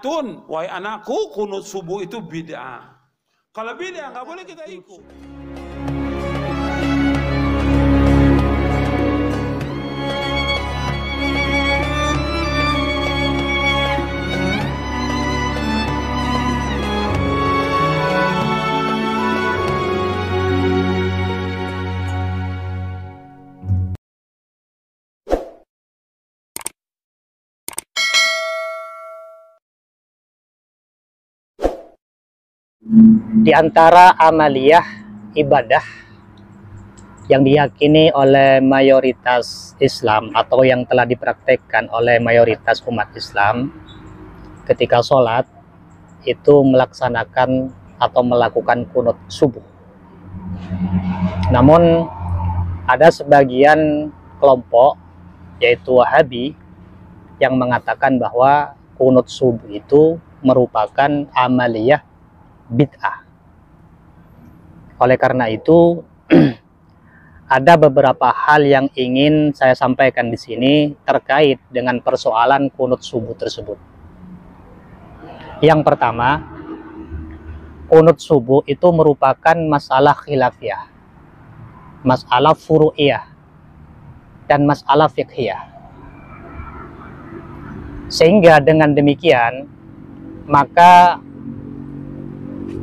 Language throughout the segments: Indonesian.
bid'atun. Wahai anakku, kunut subuh itu bid'ah. Kalau bid'ah nggak boleh kita ikut. Di antara amaliyah ibadah yang diyakini oleh mayoritas Islam atau yang telah dipraktekkan oleh mayoritas umat Islam ketika sholat itu melaksanakan atau melakukan kunut subuh. Namun ada sebagian kelompok yaitu Wahabi yang mengatakan bahwa kunut subuh itu merupakan amaliyah bid'ah. Oleh karena itu ada beberapa hal yang ingin saya sampaikan di sini terkait dengan persoalan kunut subuh tersebut. Yang pertama, kunut subuh itu merupakan masalah khilafiyah, masalah furu'iyah, dan masalah fiqhiyah. Sehingga dengan demikian, maka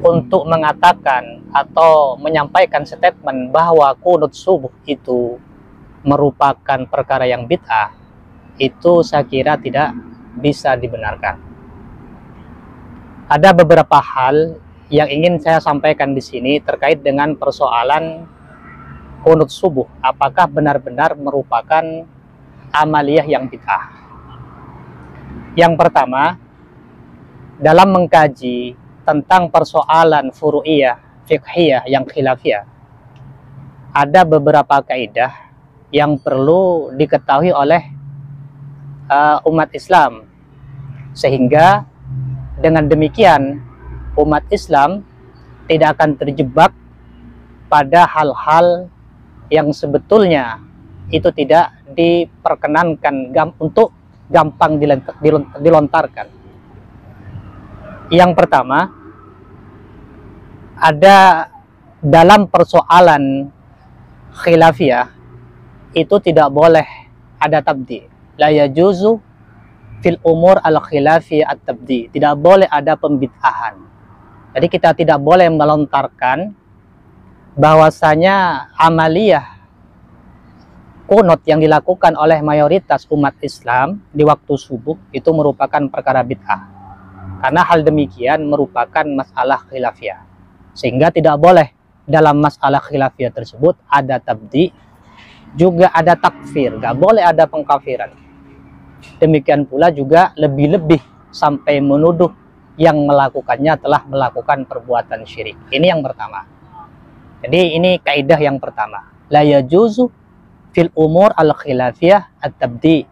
untuk mengatakan atau menyampaikan statement bahwa kunut subuh itu merupakan perkara yang bid'ah, itu saya kira tidak bisa dibenarkan. Ada beberapa hal yang ingin saya sampaikan di sini terkait dengan persoalan kunut subuh, apakah benar-benar merupakan amaliyah yang bid'ah. Yang pertama, dalam mengkaji tentang persoalan furu'iyah, fiqhiyah yang khilafiyah, ada beberapa kaidah yang perlu diketahui oleh umat Islam, sehingga dengan demikian umat Islam tidak akan terjebak pada hal-hal yang sebetulnya itu tidak diperkenankan untuk gampang dilontarkan. Yang pertama, ada dalam persoalan khilafiyah itu tidak boleh ada tabdi. La yajuzu fil umur al khilafiyah at tabdi. Tidak boleh ada pembid'ahan. Jadi kita tidak boleh melontarkan bahwasanya amaliyah kunut yang dilakukan oleh mayoritas umat Islam di waktu subuh itu merupakan perkara bid'ah. Karena hal demikian merupakan masalah khilafiyah. Sehingga tidak boleh dalam masalah khilafiyah tersebut ada tabdi, juga ada takfir. Gak boleh ada pengkafiran. Demikian pula juga lebih-lebih sampai menuduh yang melakukannya telah melakukan perbuatan syirik. Ini yang pertama. Jadi ini kaidah yang pertama. La yajuzu fil umur al khilafiyah at-tabdi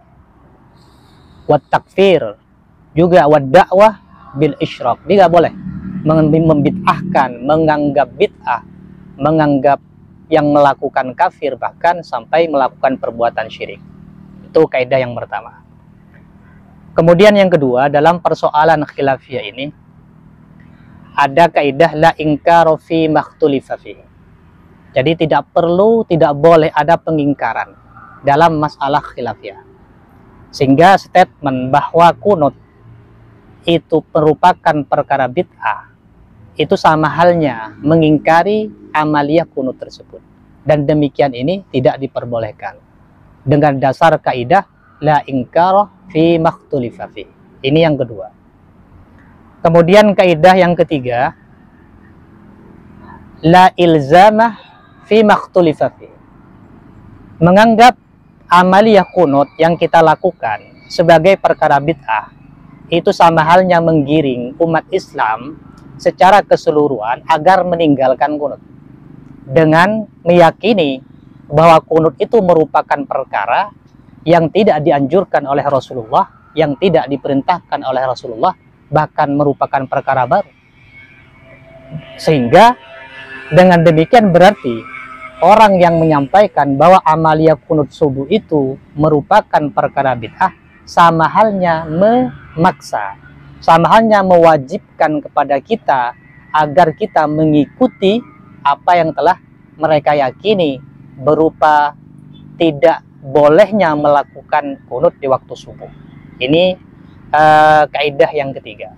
wat takfir, juga wad da'wah bil isyraq. Dia nggak boleh membid'ahkan, menganggap bid'ah, menganggap yang melakukan kafir, bahkan sampai melakukan perbuatan syirik. Itu kaidah yang pertama. Kemudian yang kedua, dalam persoalan khilafiyah ini ada kaidah la inkaru fi makhtulifa fihi. Jadi tidak perlu, tidak boleh ada pengingkaran dalam masalah khilafiyah. Sehingga statement bahwa kunut itu merupakan perkara bid'ah, itu sama halnya mengingkari amaliyah kunut tersebut. Dan demikian ini tidak diperbolehkan. Dengan dasar kaidah la inkara fi makhtulifa fi. Ini yang kedua. Kemudian kaidah yang ketiga, la ilzamah fi makhtulifa fi. Menganggap amaliyah kunut yang kita lakukan sebagai perkara bid'ah itu sama halnya menggiring umat Islam secara keseluruhan agar meninggalkan kunut, dengan meyakini bahwa kunut itu merupakan perkara yang tidak dianjurkan oleh Rasulullah, yang tidak diperintahkan oleh Rasulullah, bahkan merupakan perkara baru. Sehingga dengan demikian berarti orang yang menyampaikan bahwa amaliyah kunut subuh itu merupakan perkara bid'ah sama halnya memaksa, sama halnya mewajibkan kepada kita agar kita mengikuti apa yang telah mereka yakini berupa tidak bolehnya melakukan kunut di waktu subuh. Ini kaidah yang ketiga.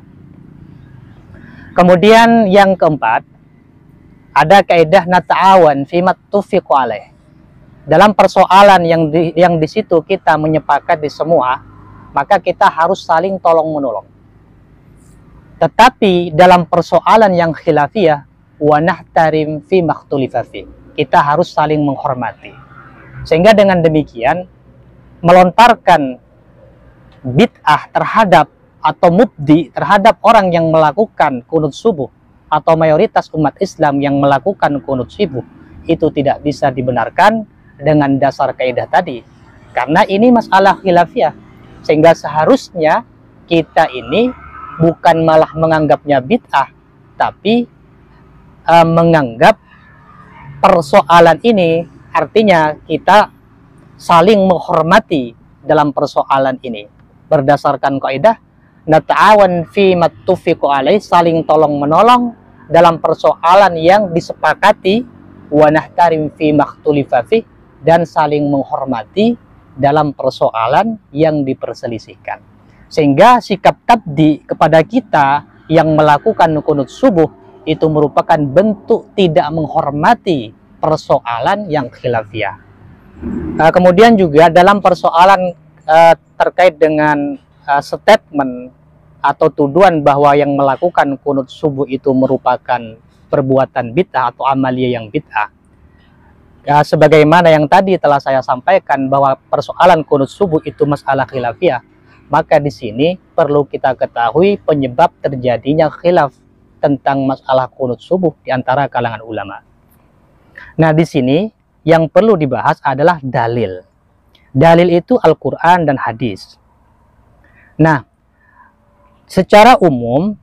Kemudian yang keempat, ada kaidah nata'awan fi mattufiqu alaih. Dalam persoalan yang di situ kita menyepakati semua, maka kita harus saling tolong menolong. Tetapi dalam persoalan yang khilafiyah, wa nahtarim fi makhtulifa fi, kita harus saling menghormati. Sehingga dengan demikian melontarkan bid'ah terhadap atau mubdi terhadap orang yang melakukan kunut subuh atau mayoritas umat Islam yang melakukan kunut subuh itu tidak bisa dibenarkan dengan dasar kaidah tadi, karena ini masalah khilafiyah. Sehingga seharusnya kita ini bukan malah menganggapnya bid'ah, tapi menganggap persoalan ini artinya kita saling menghormati dalam persoalan ini berdasarkan kaidah nata'awan fi mattufiqu alaih, saling tolong menolong dalam persoalan yang disepakati, wa nahtarim fi makhtulifa fi, dan saling menghormati dalam persoalan yang diperselisihkan. Sehingga sikap tabdi kepada kita yang melakukan kunut subuh itu merupakan bentuk tidak menghormati persoalan yang khilafiyah. Kemudian juga dalam persoalan terkait dengan statement atau tuduhan bahwa yang melakukan kunut subuh itu merupakan perbuatan bid'ah atau amalia yang bid'ah. Sebagaimana yang tadi telah saya sampaikan bahwa persoalan kunut subuh itu masalah khilafiyah, maka di sini perlu kita ketahui penyebab terjadinya khilaf tentang masalah kunut subuh di antara kalangan ulama. Nah, di sini yang perlu dibahas adalah dalil. Dalil itu Al-Quran dan hadis. Nah, secara umum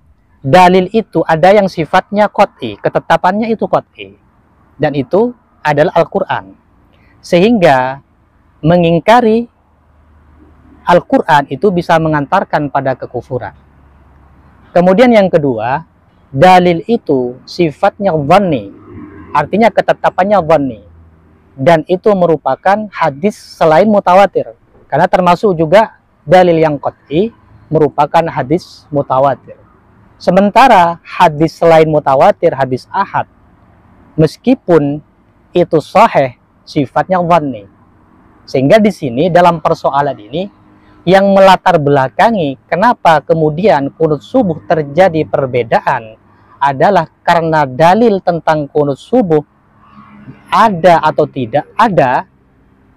dalil itu ada yang sifatnya qat'i, ketetapannya itu qat'i, dan itu adalah Al-Quran. Sehingga mengingkari Al-Quran itu bisa mengantarkan pada kekufuran. Kemudian yang kedua, dalil itu sifatnya dhanni, artinya ketetapannya dhanni, dan itu merupakan hadis selain mutawatir, karena termasuk juga dalil yang qat'i merupakan hadis mutawatir. Sementara hadis selain mutawatir, hadis ahad, meskipun itu sahih, sifatnya dhanni. Sehingga di sini dalam persoalan ini yang melatar belakangi kenapa kemudian kunut subuh terjadi perbedaan adalah karena dalil tentang kunut subuh ada atau tidak ada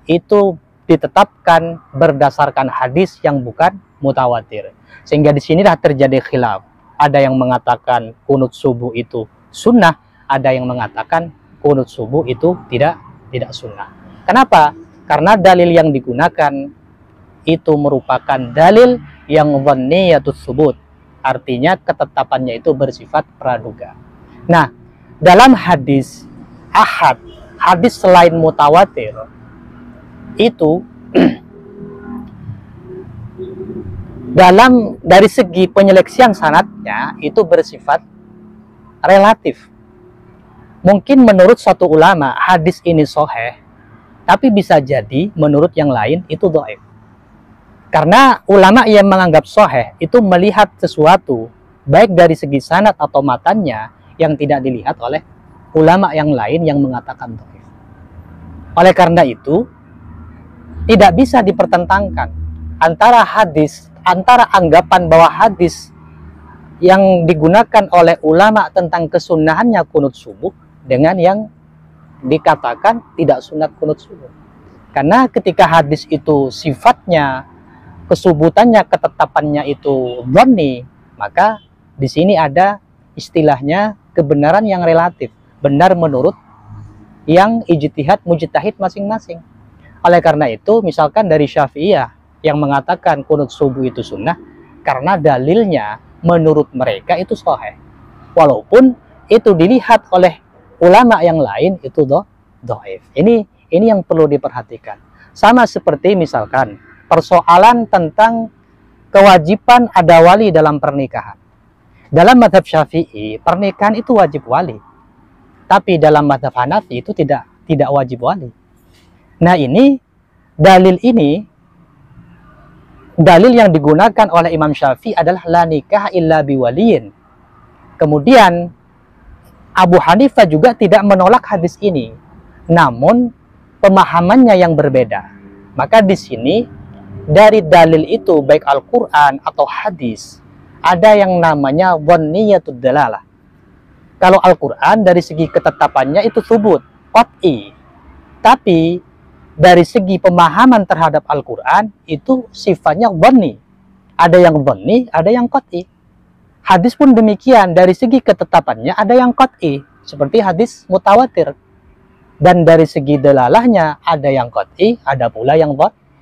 itu ditetapkan berdasarkan hadis yang bukan mutawatir. Sehingga di sinilah terjadi khilaf. Ada yang mengatakan kunut subuh itu sunnah, ada yang mengatakan kunut subuh itu tidak sunnah. Kenapa? Karena dalil yang digunakan itu merupakan dalil yang dhanniyatus subut, artinya ketetapannya itu bersifat praduga. Nah, dalam hadis ahad, hadis selain mutawatir itu dari segi penyeleksian sanadnya itu bersifat relatif. Mungkin menurut satu ulama hadis ini sahih, tapi bisa jadi menurut yang lain itu dhaif. Karena ulama yang menganggap sahih itu melihat sesuatu baik dari segi sanad atau matannya yang tidak dilihat oleh ulama yang lain yang mengatakan dhaif. Oleh karena itu tidak bisa dipertentangkan antara anggapan bahwa hadis yang digunakan oleh ulama tentang kesunahannya kunut subuh dengan yang dikatakan tidak sunat kunut subuh. Karena ketika hadis itu sifatnya, kesubutannya, ketetapannya itu dhanni, maka di sini ada istilahnya kebenaran yang relatif, benar menurut yang ijtihad mujtahid masing-masing. Oleh karena itu, misalkan dari Syafi'iyah yang mengatakan kunut subuh itu sunnah karena dalilnya menurut mereka itu sahih, walaupun itu dilihat oleh ulama yang lain itu dhaif. Ini yang perlu diperhatikan. Sama seperti misalkan persoalan tentang kewajiban ada wali dalam pernikahan. Dalam mazhab Syafi'i, pernikahan itu wajib wali. Tapi dalam mazhab Hanafi itu tidak wajib wali. Nah, dalil yang digunakan oleh Imam Syafi'i adalah la nikah illa biwaliyin. Kemudian Abu Hanifah juga tidak menolak hadis ini, namun pemahamannya yang berbeda. Maka di sini dari dalil itu, baik Al-Quran atau hadis, ada yang namanya dhanniyatud dalalah. Kalau Al-Quran dari segi ketetapannya itu subut, qat'i. Tapi dari segi pemahaman terhadap Al-Quran itu sifatnya dhanni. Ada yang dhanni, ada yang qat'i. Hadis pun demikian, dari segi ketetapannya ada yang qat'i, seperti hadis mutawatir. Dan dari segi dalalahnya ada yang qat'i, ada pula yang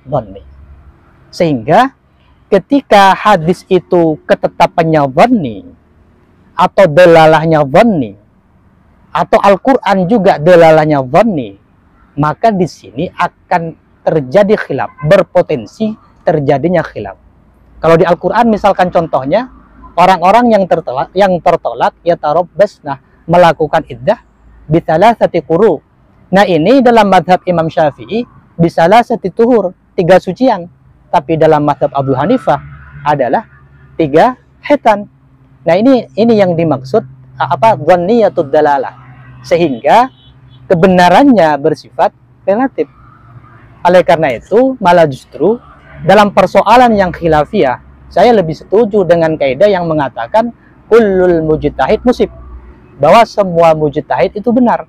dhanni. Sehingga ketika hadis itu ketetapannya dhanni, atau dalalahnya dhanni, atau Al-Quran juga dalalahnya dhanni, maka di sini akan terjadi khilaf, berpotensi terjadinya khilaf. Kalau di Al-Quran misalkan contohnya, orang-orang yang tertolak ya tarabbasna, melakukan iddah bisalasati quru. Nah, ini dalam mazhab Imam Syafi'i bisalasati tuhur, 3 sucian. Tapi dalam mazhab Abu Hanifah adalah 3 hitan. Nah, ini yang dimaksud dhanniyatud dalalah. Sehingga kebenarannya bersifat relatif. Oleh karena itu, malah justru dalam persoalan yang khilafiyah, saya lebih setuju dengan kaidah yang mengatakan kullul mujtahid musib, bahwa semua mujtahid itu benar.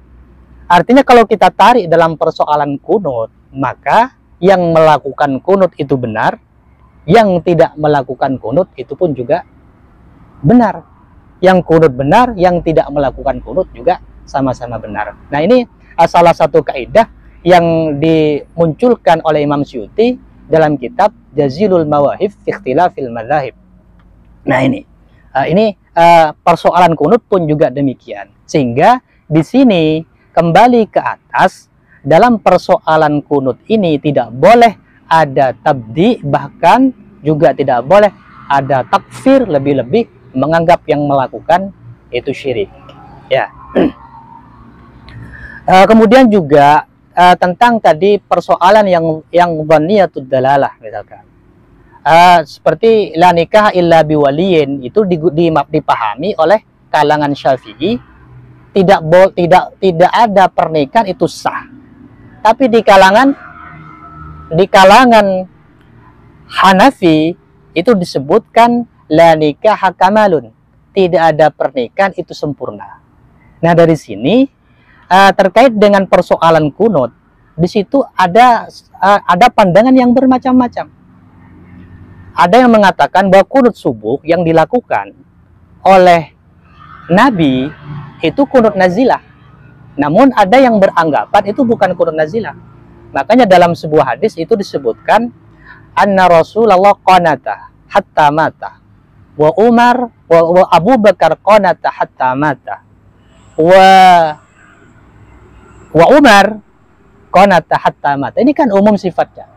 Artinya kalau kita tarik dalam persoalan kunut, maka yang melakukan kunut itu benar, yang tidak melakukan kunut itu pun juga benar. Yang kunut benar, yang tidak melakukan kunut juga sama-sama benar. Nah, ini salah satu kaidah yang dimunculkan oleh Imam Suyuti dalam kitab Jazilul Mawahib fi Ikhtilafil Madzahib. Nah, ini persoalan kunut pun juga demikian. Sehingga di sini kembali ke atas, dalam persoalan kunut ini tidak boleh ada tabdi, bahkan juga tidak boleh ada takfir, lebih-lebih menganggap yang melakukan itu syirik. Ya. Kemudian juga tentang tadi persoalan yang dhanniyatud dalalah misalkan. Seperti la nikah illa biwaliyin, itu dipahami oleh kalangan Syafi'i tidak ada pernikahan itu sah. Tapi di kalangan Hanafi itu disebutkan la nikah kamalun, tidak ada pernikahan itu sempurna. Nah, dari sini terkait dengan persoalan kunut, di situ ada pandangan yang bermacam-macam. Ada yang mengatakan bahwa kunut subuh yang dilakukan oleh Nabi itu kunut nazilah. Namun ada yang beranggapan itu bukan kunut nazilah. Makanya dalam sebuah hadis itu disebutkan anna Rasulullah qanata hatta mata, wa Umar wa Abu Bakar qanata hatta mata, wa Umar qanata hatta mata. Ini kan umum sifatnya.